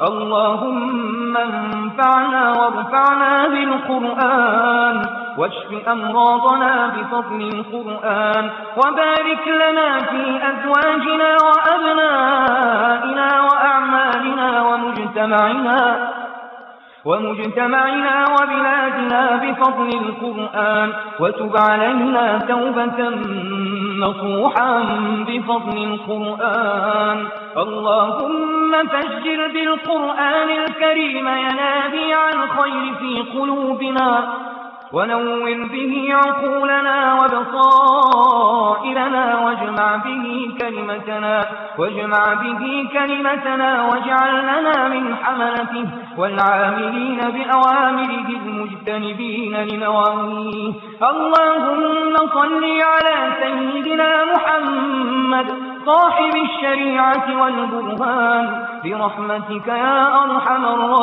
اللهم انفعنا وارفعنا بالقرآن واشف أمراضنا بفضل القرآن وبارك لنا في أزواجنا وأبنائنا وأعمالنا ومجتمعنا وبلادنا بفضل القرآن وتب علينا توبة نصوحا بفضل القرآن. اللهم فجر بالقرآن الكريم ينابيع الخير في قلوبنا ونور به عقولنا وبصائرنا واجمع به كلمتنا واجعل لنا من حملته والعاملين بأوامره المجتنبين لنواهيه. اللهم صل على سيدنا محمد صاحب الشريعة والبرهان برحمتك يا أرحم الراحمين.